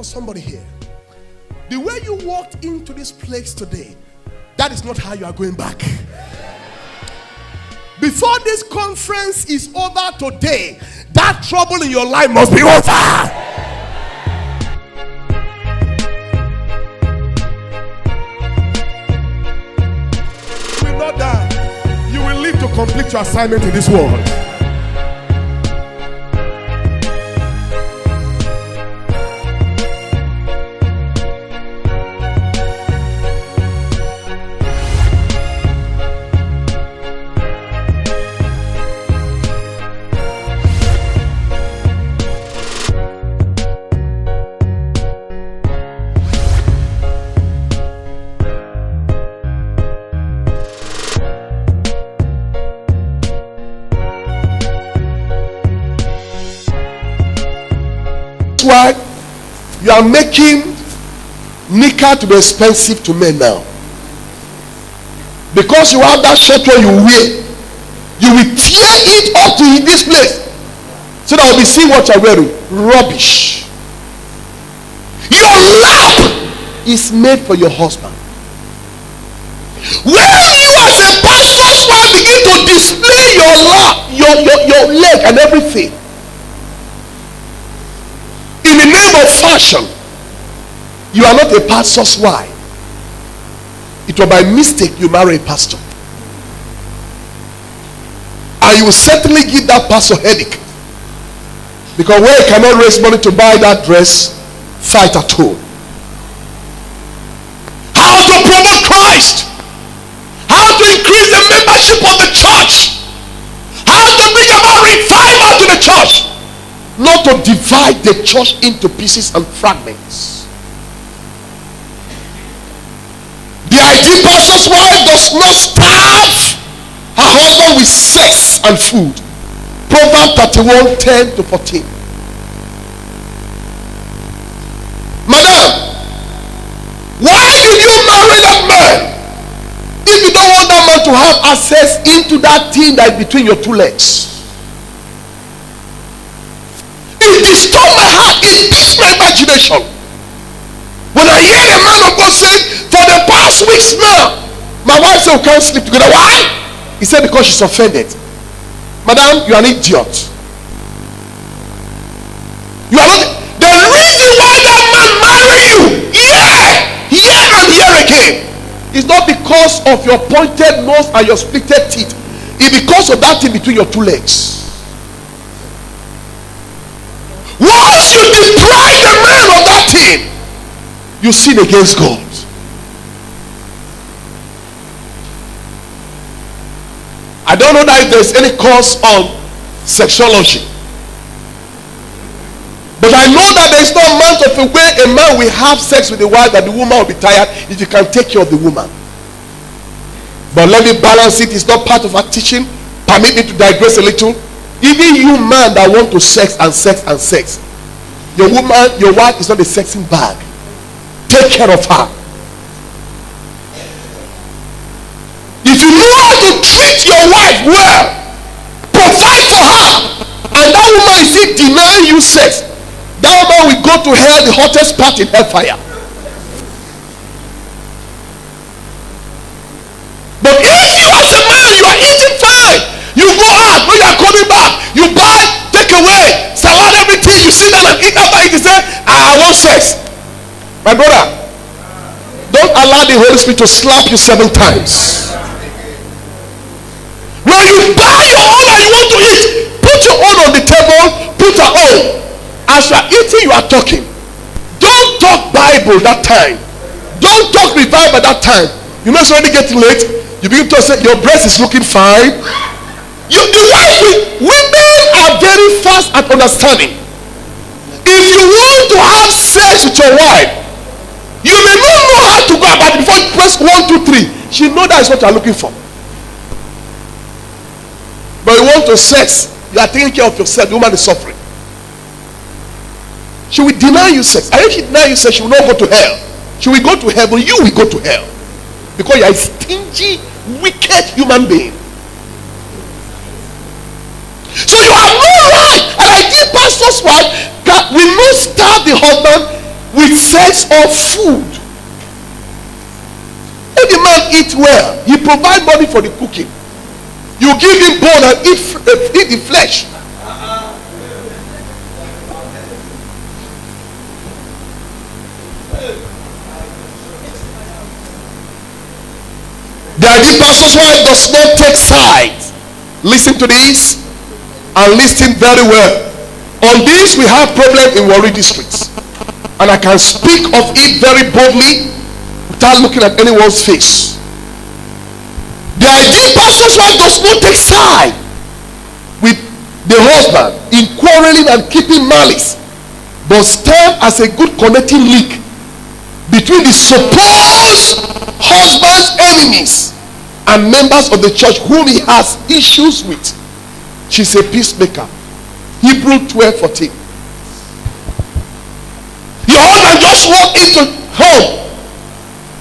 for somebody here. The way you walked into this place today, that is not how you are going back. Before this conference is over today, that trouble in your life must be over. You will not die. You will live to complete your assignment in this world. Why you are making Nika to be expensive to men now, because you have that shirt where you wear, you will tear it up to this place so that I will be seeing what you are wearing. Rubbish. Your lap is made for your husband. When you as a pastor's wife begin to display your lap, your leg and everything in the name of fashion, you are not a pastor's wife. It was by mistake you marry a pastor, and you will certainly give that pastor headache, because where you cannot raise money to buy that dress, fight at home. How to promote Christ, how to increase the membership of the church, how to bring about revival to the church. Not to divide the church into pieces and fragments. The ideal pastor's wife does not starve her husband with sex and food. Proverbs 31:10-14. Madam, why did you marry that man if you don't want that man to have access into that thing that is between your two legs? It disturbs my heart. It beats my imagination when I hear a man of God say, for the past weeks now, my wife said we can't sleep together. Why? He said because she's offended. Madam, you are an idiot. You are not. The reason why that man married you here and here again is not because of your pointed nose and your splitted teeth. It's because of that thing between your two legs. Once you deprive the man of that thing, you sin against God. I don't know that if there's any course on sexology, but I know that there's no amount of a way a man will have sex with a wife that the woman will be tired if you can take care of the woman. But let me balance it. It's not part of our teaching. Permit me to digress a little. Even you man that want to sex, your woman, your wife is not a sexing bag. Take care of her. If you know how to treat your wife well, provide for her, and that woman is still denying you sex, that woman will go to hell, the hottest part in hellfire. But if you as a man, you are eating fine, you go out, when you are coming back, you buy, take away, salad, everything, you sit down and eat after it, you say, I want sex. My brother, don't allow the Holy Spirit to slap you 7 times. When you buy your own and you want to eat, put your own on the table, put your own. As you are eating, you are talking. Don't talk Bible that time. Don't talk revival that time. You know it's already getting late. You begin to say, your breast is looking fine. Women are very fast at understanding. If you want to have sex with your wife, you may not know how to go about it. Before you press 1, 2, 3, she know that is what you are looking for. But you want to sex, you are taking care of yourself. The woman is suffering. She will deny you sex. And if she deny you sex, she will not go to hell. She will go to heaven. You will go to hell, because you are a stingy, wicked human being. So you have no right. And I think pastor's wife will not starve the husband with sex or food. If the man eat well, he provide money for the cooking. You give him bone and eat the flesh. The ideal pastor's wife does not take sides. Listen to this and listen very well. On this we have problem in Warri districts, and I can speak of it very boldly without looking at anyone's face. The ideal pastor's wife does not take side with the husband in quarreling and keeping malice, but stand as a good connecting link between the supposed husband's enemies and members of the church whom he has issues with. She's a peacemaker. Hebrew 12:14. Your husband just walked into home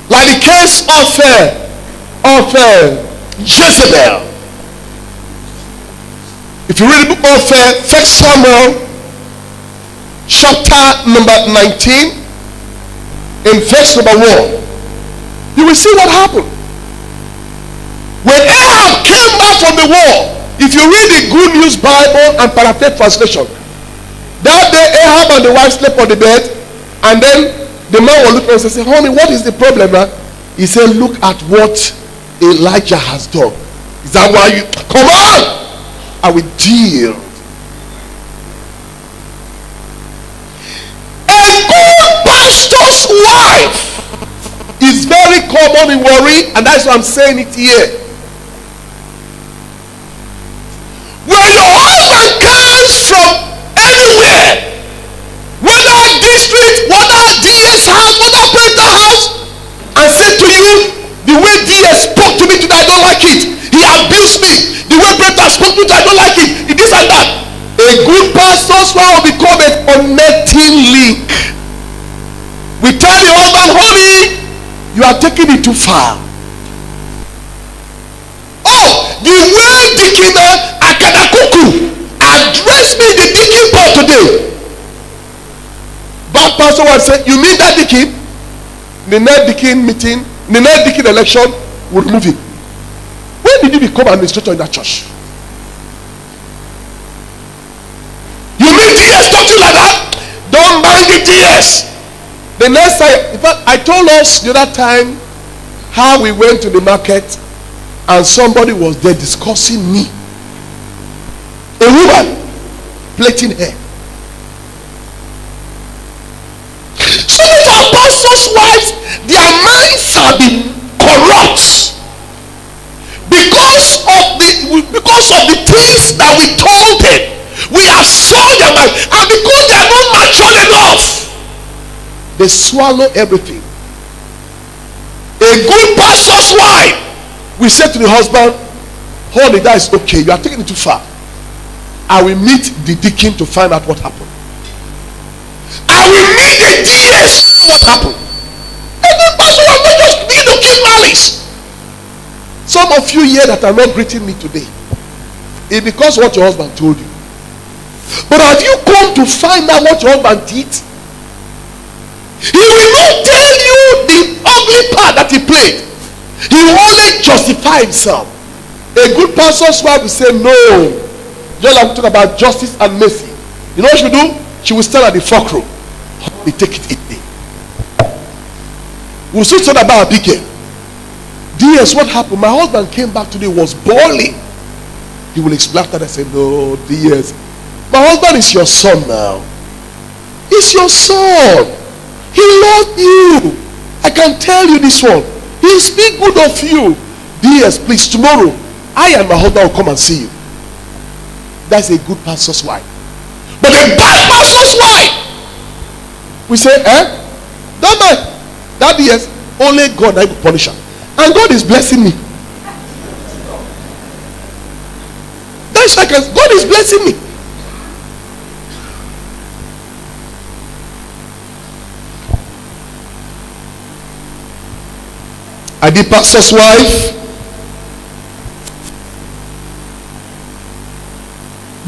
like the case of Jezebel. If you read the book of 1 Samuel chapter number 19 in verse number 1, you will see what happened. When Ahab came back from the war, if you read the Good News Bible and Paraphrase translation, that day Ahab and the wife slept on the bed, and then the man will look at us and say, honey, what is the problem? He said, look at what Elijah has done. Is that why you come on? I will deal. A good pastor's wife is very common in Warri, and that's why I'm saying it here. When your husband comes from anywhere, whether district, whether DS house, whether parental house, and say to you, the way DS spoke to me today, I don't like it. He abused me. The way parental spoke to me today, I don't like it. This and that. A good pastor's wife will become a connecting link. We tell the husband, honey, you are taking it too far. Oh, the way Deacon Akadakuku addressed me in the Deacon board today. Bad pastor will say, you mean that Deacon? The next Deacon meeting, the next Deacon election will remove him. When did you become administrator in that church? You mean DS talk to you like that? Don't mind the DS. The next time, in fact, I told us the other time how we went to the market and somebody was there discussing me. A woman plaiting hair. Some of our pastors' wives, their minds have been corrupt because of the things that we told them. We have sold their mind, and because they are not mature enough, they swallow everything. A good pastor's wife, we say to the husband, honey, that is okay, you are taking it too far. I will meet the deacon to find out what happened. I will meet the DS what happened. A good pastor will not just begin to keep malice. Some of you here that are not greeting me today, it's because what your husband told you. But have you come to find out what your husband did? He will not tell you the ugly part that he played. He will only justify himself. A good pastor's wife will say, no. Just like we talk about justice and mercy. You know what she will do? She will stand at the fulcrum. They take it easy. We'll still talk about a big girl. DS, what happened? My husband came back today, was bawling. He will explain that. I said, no, DS. My husband is your son now. He's your son. He loves you. I can tell you this one. He'll speak good of you. DS, please, tomorrow, I and my husband will come and see you. That's a good pastor's wife. But a bad pastor's wife, we say, don't mind. That DS, only God that will punish her. And God is blessing me. That's like God is blessing me. I did pastor's wife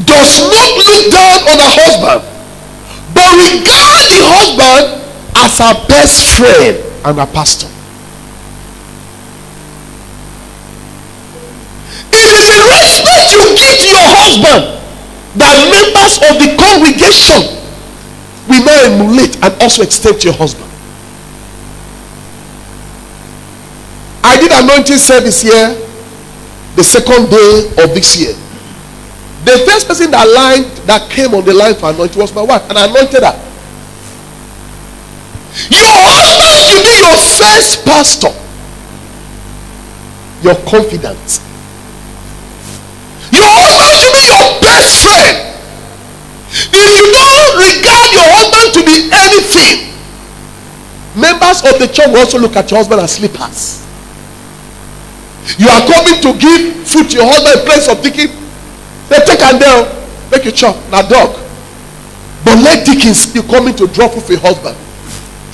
does not look down on her husband, but regard the husband as her best friend and her pastor. It is a respect you give to your husband that members of the congregation will now emulate and also extend to your husband. I did anointing service here the second day of this year. The first person that came on the line for anointing was my wife, and I anointed her. Your husband should be your first pastor, your confidant. Your husband should be your best friend. If you don't regard your husband to be anything, members of the church will also look at your husband as sleepers. You are coming to give food to your husband in place of thinking, they take and down, make you chop, now dog. But let Dickens be coming to drop food for your husband.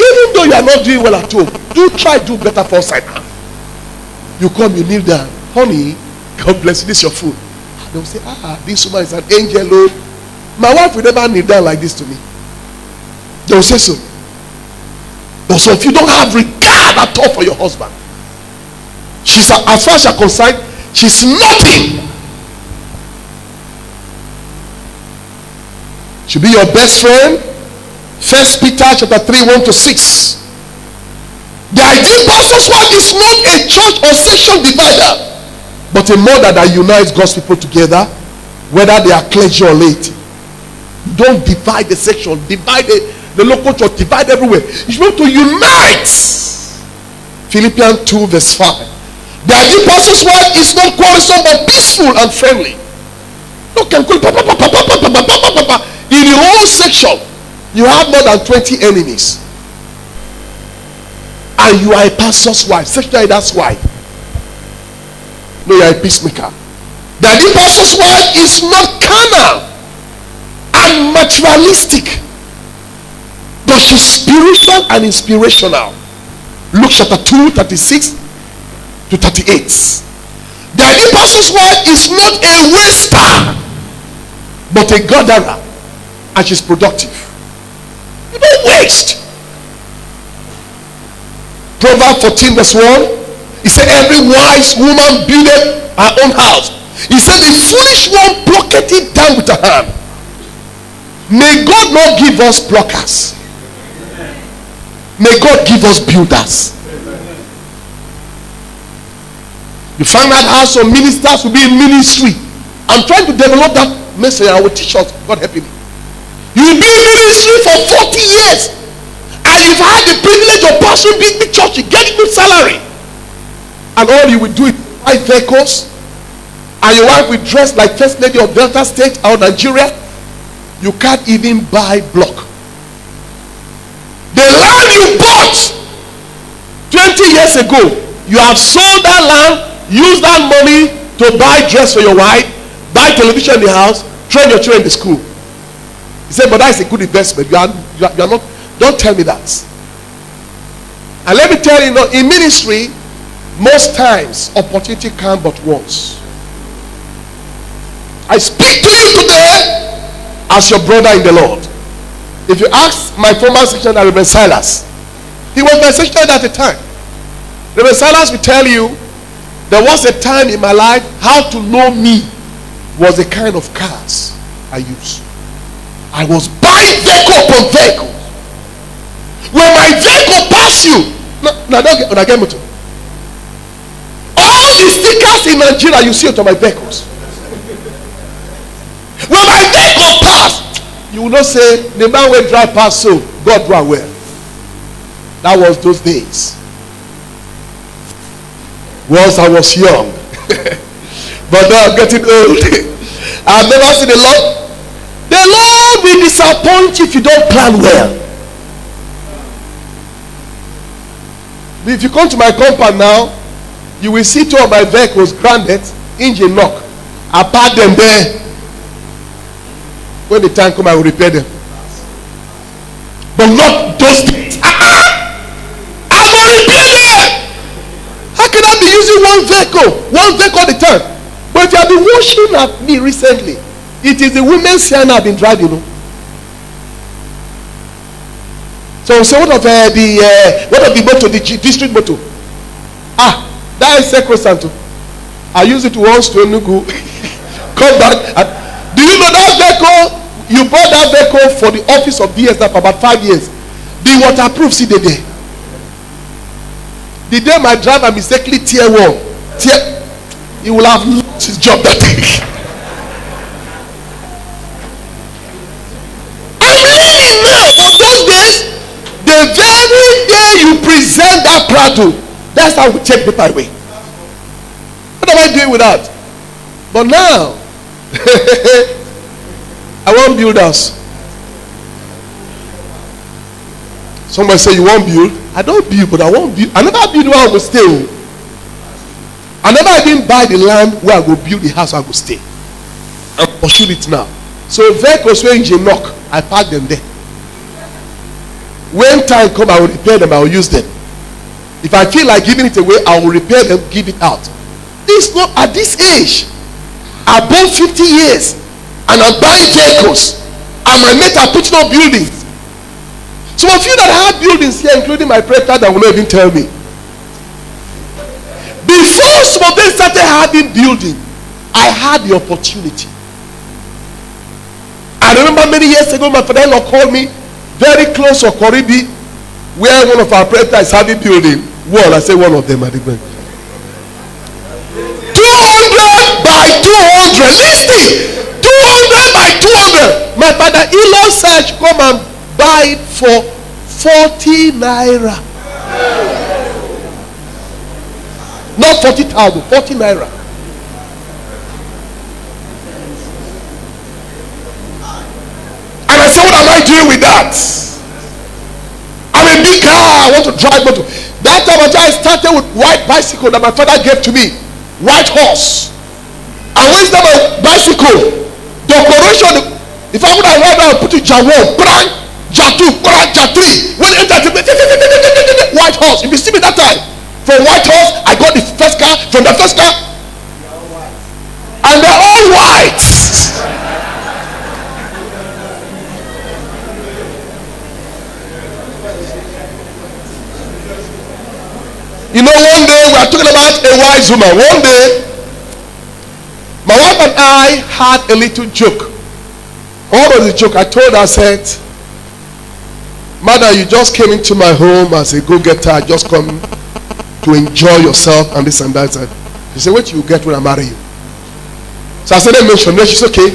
Even though you are not doing well at home, do try to do better for outside. You come, you kneel down, honey, God bless you, this is your food. They will say, this woman is an angel. Oh, my wife will never kneel down like this to me. They will say so. But so if you don't have regard at all for your husband, she's, as far as you're concerned, she's nothing. She'll be your best friend. 1 Peter chapter 3, 1-6. The ideal pastor's wife is not a church or section divider, but a mother that unites God's people together, whether they are clergy or laity. Don't divide the section, divide the local church, divide everywhere. You're supposed to unite. Philippians 2 verse 5. The ideal pastor's wife is not quarrelsome but peaceful and friendly. In the whole section, you have more than 20 enemies. And you are a pastor's wife, section leader's wife. No, you are a peacemaker. The ideal pastor's wife is not carnal and materialistic, but she's spiritual and inspirational. Luke chapter 2, 36-38. The ideal pastor's wife is not a waster, but a gatherer, and she's productive. You don't waste. Proverbs 14 verse 1. He said, every wise woman buildeth her own house. He said, the foolish one plucketh it down with her hand. May God not give us pluckers. May God give us builders. You find out how some ministers will be in ministry. I'm trying to develop that message. I will teach us. God help me. You will be in ministry for 40 years. And you've had the privilege of pastoring big church. You get good salary. And all you will do is buy vehicles. And your wife will dress like First Lady of Delta State or Nigeria. You can't even buy block. The land you bought 20 years ago, you have sold that land, used that money to buy dress for your wife, buy television in the house, train your children in the school. He said, but that is a good investment. You are not, don't tell me that. And let me tell you, in ministry, most times opportunity comes but once. I speak to you today as your brother in the Lord. If you ask my former secretary, Reverend Silas, he was my secretary at the time. Reverend Silas will tell you, there was a time in my life, how to know me was the kind of cars I used. I was buying vehicle upon vehicle. When my vehicle pass you, don't get me to. All the stickers in Nigeria, you see it on my vehicles. When my vehicle pass, you will not say, the man will drive past so, God drive well. That was those days. Once I was young. But now I'm getting old. I've never seen the Lord. The Lord will disappoint you if you don't plan well. If you come to my compound now, you will see two of my vehicles grounded, engine knock. I park them there. When the time comes, I will repair them. But not those days. I will repair them. How can I be using one vehicle at a time? But if you have been watching at me recently, it is the women's Sienna I've been driving. So So say, what of the motto, the district motto? That is sacrosanct. I use it once to Enugu. Come back. Do you know that vehicle? You bought that vehicle for the office of DSF for about 5 years. The waterproof, see there. The day my driver mistakenly tear one, he will have lost his job that day. I'm learning now. But those days, the very day you present that Prado, that's how we take paper away. What am I doing with that? But now, I want builders. Somebody say, you want build? I don't build, but I want build. I never build where I will stay. I never even buy the land where I will build the house I will stay. I pursue it now. So vehicles where engine knock, I park them there. When time come, I will repair them, I will use them. If I feel like giving it away, I will repair them, give it out. This not at this age. Above 50 years, and I'm buying vehicles, and my mates are putting up buildings. Some of you that have buildings here, including my president, that will not even tell me. Before some of them started having building, I had the opportunity. I remember many years ago, my father-in-law called me very close to Koribi, where one of our presidents is having building. Well, I say one of them at the bank. 200 by 200. Listen, 200 by 200. My father-in-law said, come and buy it for 40 naira. Not 40,000, 40 naira. And I said, what am I doing with that? I'm a big car, I want to drive motor. That time I started with white bicycle that my father gave to me. White horse. And when it's my bicycle, decoration, if I would have ride out, put it J1, J2, J3. When enter white horse. If you see me that time, from white horse, I got the first car. From the first car, and they're all white. You know, one day we are talking about a wise woman. One day, my wife and I had a little joke. What was the joke? I told her, I said, Mother, you just came into my home as a go-getter. Just come to enjoy yourself and this and that. She said, what you get when I marry you? So I said, let me mention. She said, okay.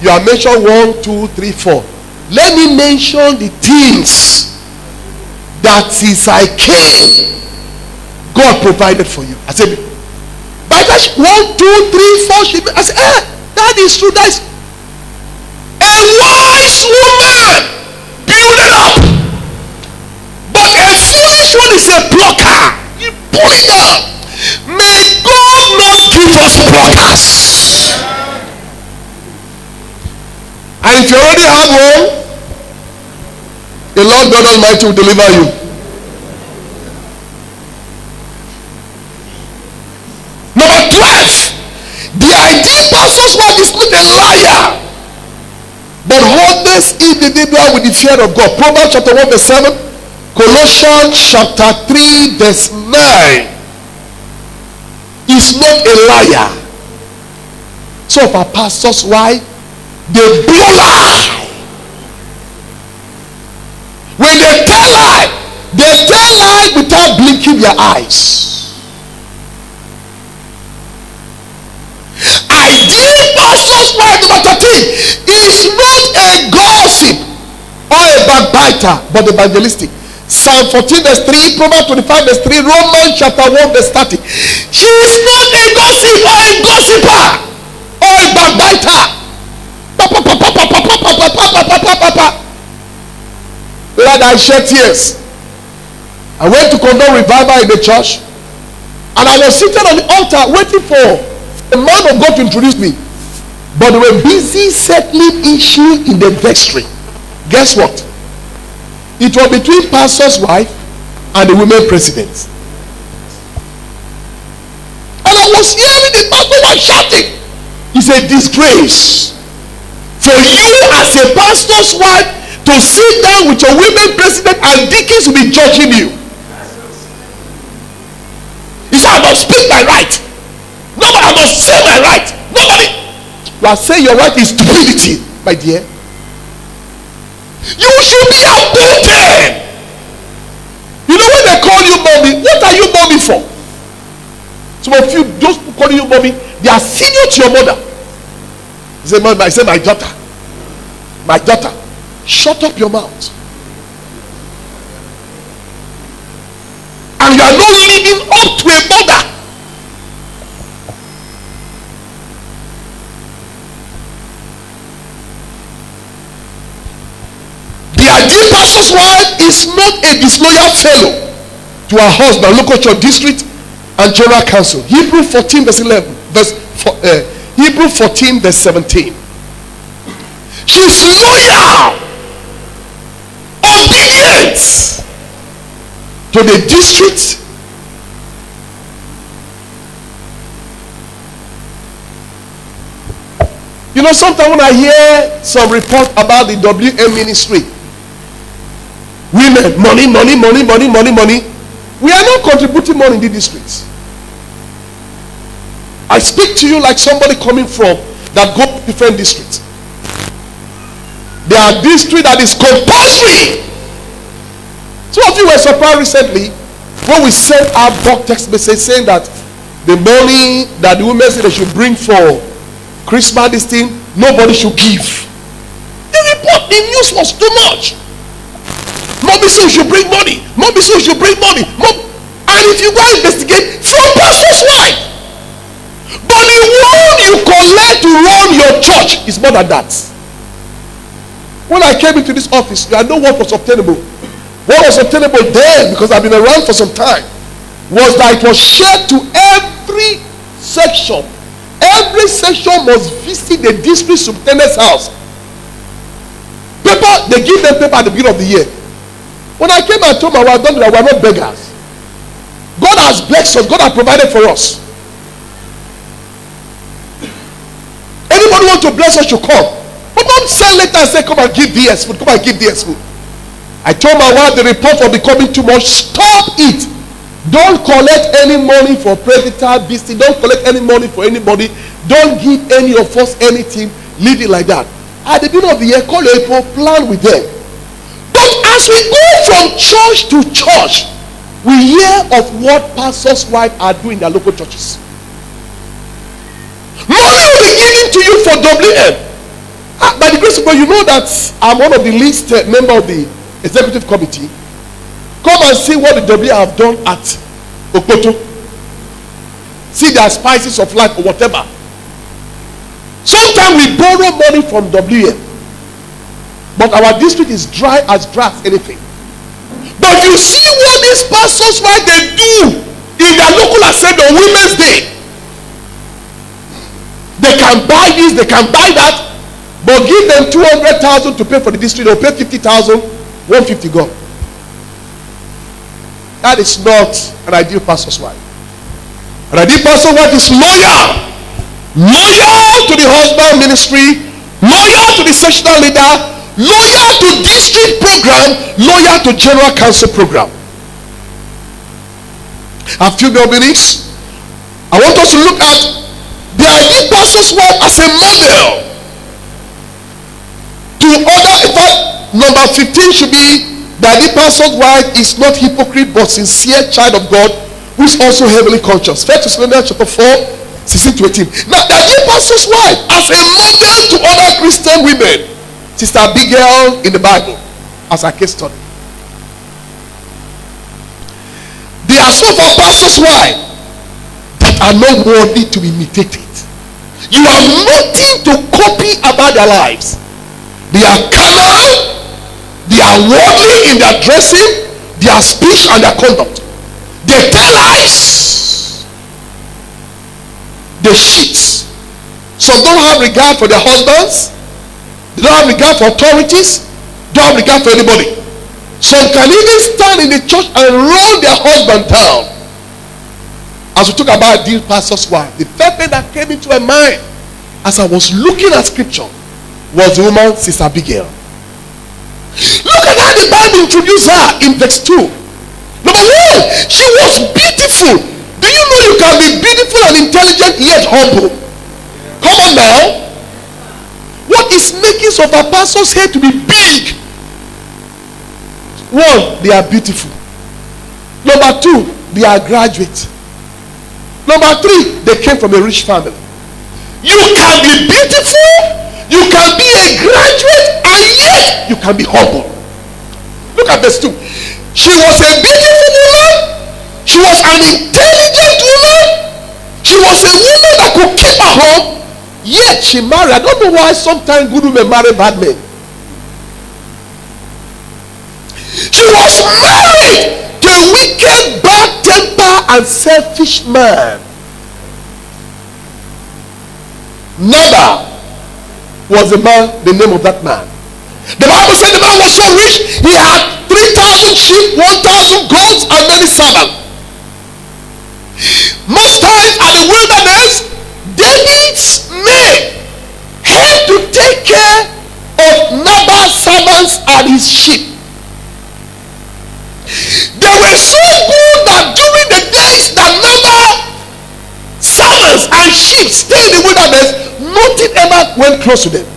You have mentioned 1, 2, 3, 4. Let me mention the things that since I came, God provided for you. I said, by that 1, 2, 3, 4. I said, that is true. That is a wise woman building up. But a foolish one is a blocker. You pull it down. May God not give us blockers. And if you already have one, the Lord God Almighty will deliver you. Number 12, the ideal pastor's wife is not a liar, but honest individual with the fear of God. Proverbs chapter 1 verse 7, Colossians chapter 3 verse 9. Is not a liar. So for pastor's wife, they blow lie. When they tell lie without blinking their eyes. Ideal pastor's wife, number 13, is not a gossip or a backbiter, but evangelistic. Psalm 14 verse 3, Proverbs 25 verse 3, Romans chapter 1 verse 30. She is not a gossip or a gossiper or a backbiter. Lord, I shed tears. I went to condone revival in the church, and I was seated on the altar waiting for a man of God to introduce me. But they were busy settling issue in the vestry. Guess what? It was between pastor's wife and the women president. And I was hearing the pastor was shouting. It's a disgrace for you as a pastor's wife to sit down with your women president and deacons will be judging you. You say, I must speak my right. Nobody, I must say my right. Nobody. You are saying your right is stupidity, my dear. You should be above them. You know when they call you mommy, what are you mommy for? Some of you, those who call you mommy, they are senior to your mother. You say, Mom, I say my daughter. My daughter. Shut up your mouth. And you are not living up to a mother. The ideal pastor's wife is not a disloyal fellow to her husband, local church district, and general council. Hebrew 14 verse 11, Hebrew 14 verse 17. She's loyal, obedient to the district, you know, sometimes when I hear some report about the WM ministry, women, money, we are not contributing money in the districts. I speak to you like somebody coming from that go to different districts. There are districts that is compulsory. Some of you were surprised recently when we sent our bulk text message saying that the money that the women said they should bring for Christmas, this thing, nobody should give. The report, the news was too much. Mommy said you should bring money. Mommy said you should bring money. And if you go investigate, from pastor's wife. But the one you collect to run your church is more than that. When I came into this office, I know what was obtainable. What was obtainable then, because I've been around for some time, was that it was shared to every section. Every section must visit the district superintendent's house. Paper, they give them paper at the beginning of the year. When I came and told my wife, don't do that, we're not beggars. God has blessed us. God has provided for us. Anybody want to bless us should come. But don't send letter and say, come and give DS food. Come and give DS food. I told my wife the report was becoming too much. Stop it. Don't collect any money for predator, beastie. Don't collect any money for anybody. Don't give any of us anything. Leave it like that. At the beginning of the year, call your people, plan with them. But as we go from church to church, we hear of what pastors' wives are doing in their local churches. Money will be given to you for WM. By the grace of God, you know that I'm one of the least member of the executive committee. Come and see what the WM have done at Okoto. See their spices of life or whatever. Sometimes we borrow money from WM, but our district is dry as anything. But you see what these pastors, why they do in their local assembly on Women's Day. They can buy this, they can buy that, but give them 200,000 to pay for the district. They'll pay 50,000, 150 gone. That is not an ideal pastor's wife. An ideal pastor's wife is loyal. Loyal to the husband ministry, loyal to the sectional leader, loyal to district program, loyal to general council program. A few more minutes. I want us to look at the ideal pastor's wife as a model to other. In fact, number 15 should be the ideal pastor's wife is not hypocrite but sincere child of God who is also heavenly conscious. 1 Thessalonians chapter 4 16 to 18. Now the ideal pastor's wife as a model to other Christian women. Sister Abigail in the Bible as a case study. There are some of our pastors' wives that are not worthy to be imitated. You have nothing to copy about their lives. They are carnal, they are worldly in their dressing, their speech and their conduct. They tell lies. They cheat. Some don't have regard for their husbands. They don't have regard for authorities. Don't have regard for anybody. Some can even stand in the church and roll their husband down. As we talk about the pastor's wife, the first thing that came into my mind as I was looking at scripture was the woman, Sister Abigail. the Bible introduced her in verse 2. Number one, she was beautiful. Do you know you can be beautiful and intelligent yet humble? Come on now. What is making some of our pastors' head to be big? One, they are beautiful. Number two, they are graduates. Number three, they came from a rich family. You can be beautiful, you can be a graduate, and yet you can be humble. Look at verse 2. She was a beautiful woman. She was an intelligent woman. She was a woman that could keep her home. Yet she married. I don't know why sometimes good women marry bad men. She was married to a wicked, bad temper and selfish man. Nabal was the name of that man. The Bible said the man was so rich, he had 3,000 sheep, 1,000 goats, and many servants. Most times at the wilderness, David's men had to take care of Nabal's servants and his sheep. They were so good that during the days that Nabal's servants and sheep stayed in the wilderness, nothing ever went close to them.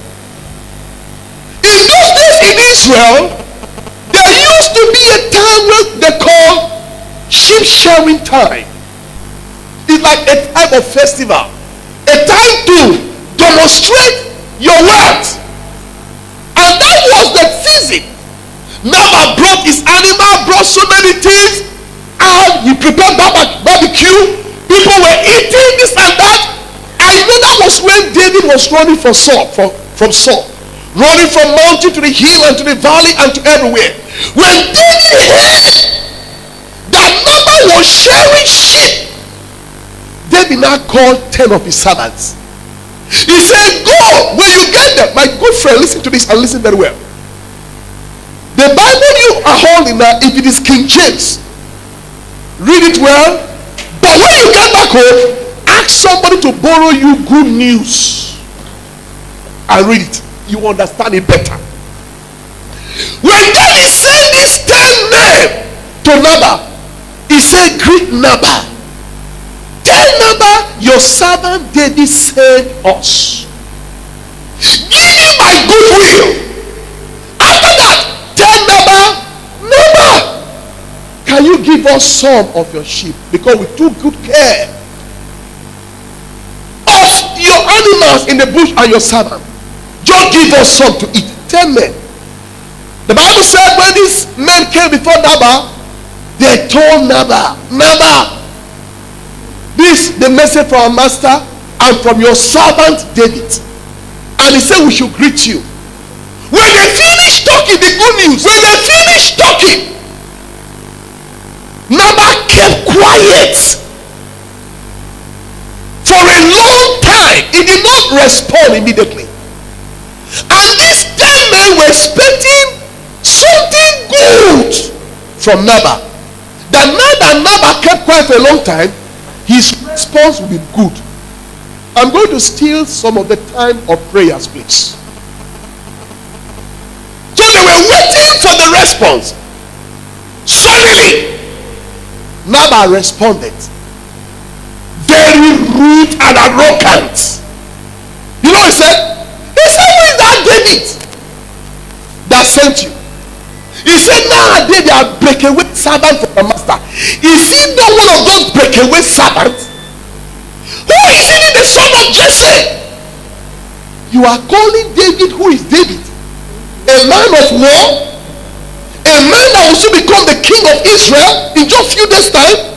In those days in Israel, there used to be a time where they call sheep shearing time. It's like a type of festival, a time to demonstrate your wealth. And that was the season. Nabal brought his animal, brought so many things, and he prepared barbecue. People were eating this and that. I know that was when David was running from Saul, running from mountain to the hill and to the valley and to everywhere. When David heard that Nabal was shearing sheep, David now called 10 of his servants. He said, go when you get there. My good friend, listen to this and listen very well. The Bible you are holding now, if it is King James, read it well. But when you get back home, ask somebody to borrow you good news and read it. You understand it better. When David sent these 10 men to Nabal, he said, greet Nabal. Tell Nabal, your servant David sent us. Give him my goodwill. After that, tell Nabal, can you give us some of your sheep? Because we took good care of your animals in the bush and your servant. Just give us some to eat. 10 men. The Bible said when these men came before Nabal, they told Nabal, this the message from our master and from your servant David. And he said we should greet you. When they finished talking the good news, when they finished talking, Nabal kept quiet for a long time. He did not respond immediately. And these 10 men were expecting something good from Nabal. That now that Nabal kept quiet for a long time, his response will be good. I'm going to steal some of the time of prayers, please. So they were waiting for the response. Suddenly, Nabal responded. Very rude and arrogant. You know what he said? He said, who is that David that sent you? He said, nowadays they are breakaway servants for the master. Is he not one of those breakaway servants? Who is he, the son of Jesse? You are calling David, who is David? A man of war? A man that will soon become the king of Israel in just a few days' time?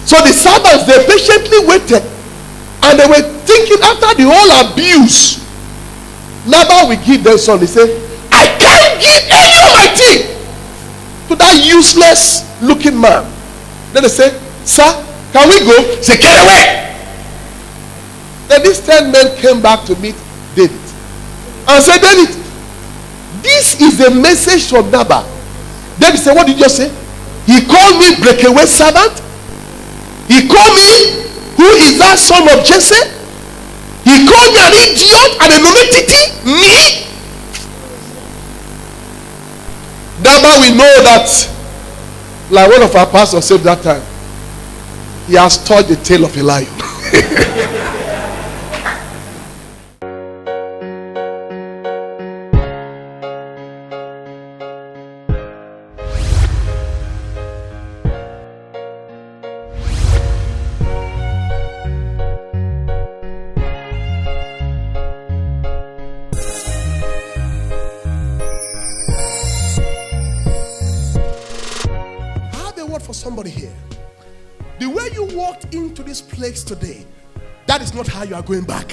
So the servants, they patiently waited. And they were thinking after the whole abuse, Nabal will give them son. They said, I can't give any of my thing to that useless looking man. Then they say, sir, can we go? Say, get away. Then these 10 men came back to meet David and said, David, this is a message from Nabal. David said, what did you say? He called me breakaway servant. He called me, who is that son of Jesse? He called me an idiot and a nonentity. Me? Nabal, we know that, like one of our pastors said that time, he has touched the tail of a lion. For somebody here, the way you walked into this place today, that is not how you are going back.